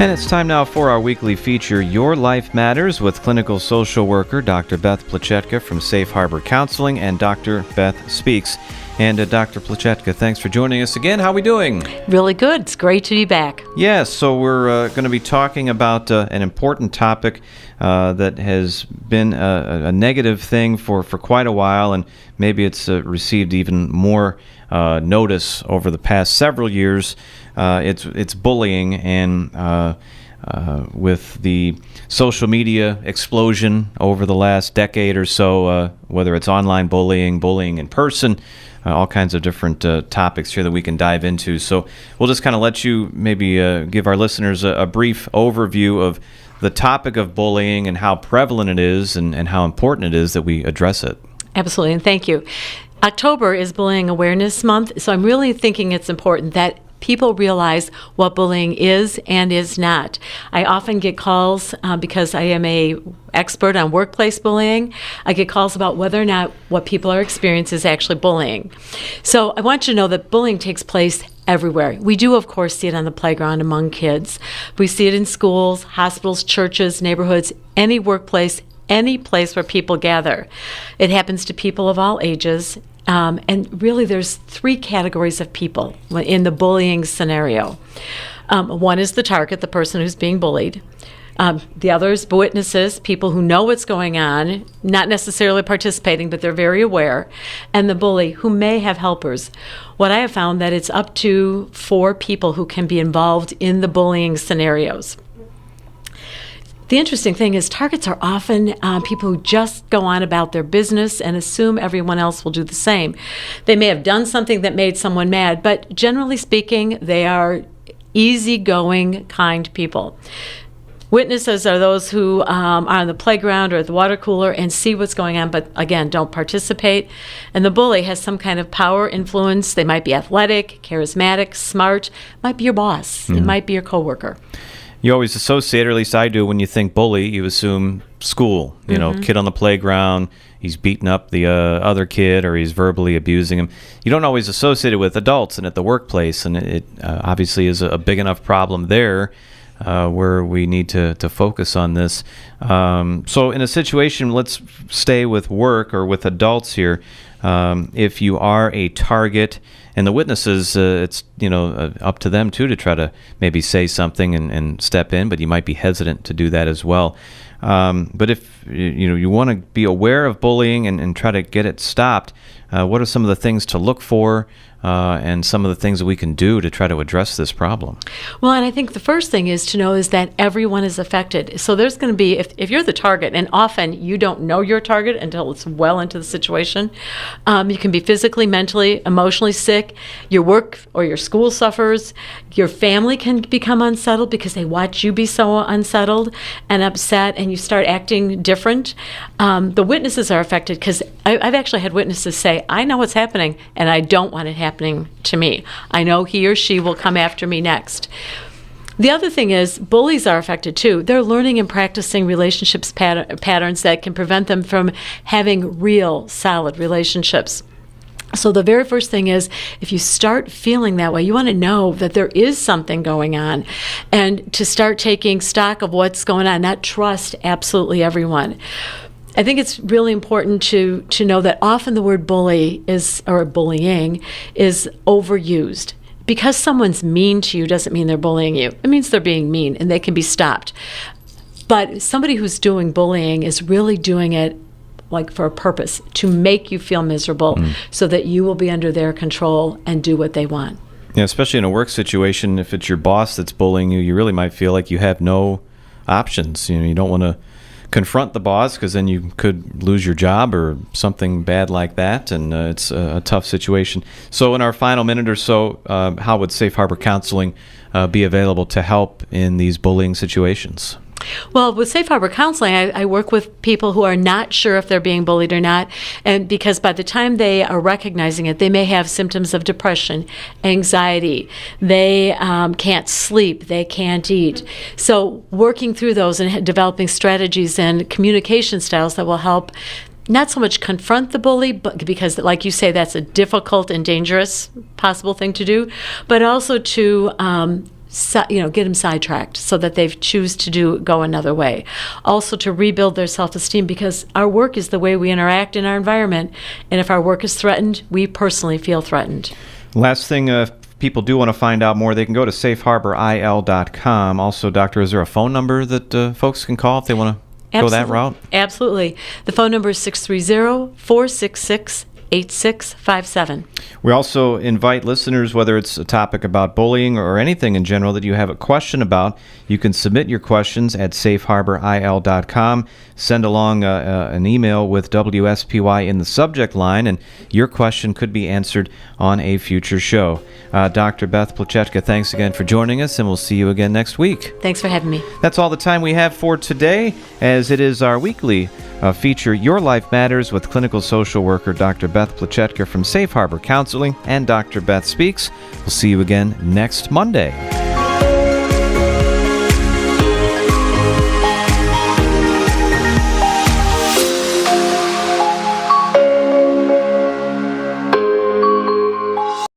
And it's time now for our weekly feature, Your Life Matters, with clinical social worker Dr. Beth Plachetka from Safe Harbor Counseling and Dr. Beth Speaks. And Dr. Plachetka, thanks for joining us again. How are we doing? Really good. It's great to be back. Yes, so we're going to be talking about an important topic that has been a negative thing for quite a while, and maybe it's received even more notice over the past several years. It's bullying, and with the social media explosion over the last decade or so, whether it's online bullying in person, all kinds of different topics here that we can dive into. So we'll just kind of let you maybe give our listeners a brief overview of the topic of bullying and how prevalent it is and how important it is that we address it. Absolutely, and thank you. October is Bullying Awareness Month, so I'm really thinking it's important that people realize what bullying is and is not. I often get calls because I am an expert on workplace bullying. I get calls about whether or not what people are experiencing is actually bullying. So I want you to know that bullying takes place everywhere. We do, of course, see it on the playground among kids. We see it in schools, hospitals, churches, neighborhoods, any workplace, any place where people gather. It happens to people of all ages. And really, there's three categories of people in the bullying scenario. One is the target, the person who's being bullied. The other is witnesses, people who know what's going on, not necessarily participating, but they're very aware. And the bully, who may have helpers. What I have found that it's up to 4 people who can be involved in the bullying scenarios. The interesting thing is targets are often people who just go on about their business and assume everyone else will do the same. They may have done something that made someone mad, but generally speaking, they are easygoing, kind people. Witnesses are those who are on the playground or at the water cooler and see what's going on, but again, don't participate. And the bully has some kind of power, influence. They might be athletic, charismatic, smart. Might be your boss. It might be your coworker. You always associate, or at least I do, when you think bully, you assume school. You know, kid on the playground, he's beating up the other kid, or he's verbally abusing him. You don't always associate it with adults and at the workplace, and it obviously is a big enough problem there where we need to focus on this. So in a situation, let's stay with work or with adults here. If you are a target, and the witnesses, it's up to them too to try to maybe say something and step in, but you might be hesitant to do that as well. But if you want to be aware of bullying and try to get it stopped, what are some of the things to look for and some of the things that we can do to try to address this problem? Well, and I think the first thing is to know is that everyone is affected. So there's going to be, if you're the target, and often you don't know your target until it's well into the situation, you can be physically, mentally, emotionally sick. Your work or your school suffers. Your family can become unsettled because they watch you be so unsettled and upset, and you start acting different. The witnesses are affected because I've actually had witnesses say, I know what's happening, and I don't want it happening to me. I know he or she will come after me next. The other thing is bullies are affected too. They're learning and practicing relationships patterns that can prevent them from having real, solid relationships. So the very first thing is, if you start feeling that way, you want to know that there is something going on and to start taking stock of what's going on, not trust absolutely everyone. I think it's really important to know that often the word bullying is overused. Because someone's mean to you doesn't mean they're bullying you. It means they're being mean, and they can be stopped. But somebody who's doing bullying is really doing it like for a purpose, to make you feel miserable so that you will be under their control and do what they want. Yeah, especially in a work situation, if it's your boss that's bullying you, you really might feel like you have no options. You don't want to confront the boss because then you could lose your job or something bad like that, and it's a tough situation. So in our final minute or so, how would Safe Harbor Counseling be available to help in these bullying situations? Well, with Safe Harbor Counseling, I work with people who are not sure if they're being bullied or not, and because by the time they are recognizing it, they may have symptoms of depression, anxiety, they can't sleep, they can't eat. So working through those and developing strategies and communication styles that will help not so much confront the bully, but because, like you say, that's a difficult and dangerous possible thing to do, but also to get them sidetracked so that they choose to go another way. Also to rebuild their self-esteem, because our work is the way we interact in our environment. And if our work is threatened, we personally feel threatened. Last thing, if people do want to find out more, they can go to safeharboril.com. Also, Doctor, is there a phone number that folks can call if they want to go that route? Absolutely. The phone number is 630-466-8657. We also invite listeners, whether it's a topic about bullying or anything in general that you have a question about, you can submit your questions at safeharboril.com. Send along an email with WSPY in the subject line, and your question could be answered on a future show. Dr. Beth Plachetka, thanks again for joining us, and we'll see you again next week. Thanks for having me. That's all the time we have for today, as it is our weekly feature, Your Life Matters, with clinical social worker Dr. Beth Plachetka from Safe Harbor Counseling and Dr. Beth Speaks. We'll see you again next Monday.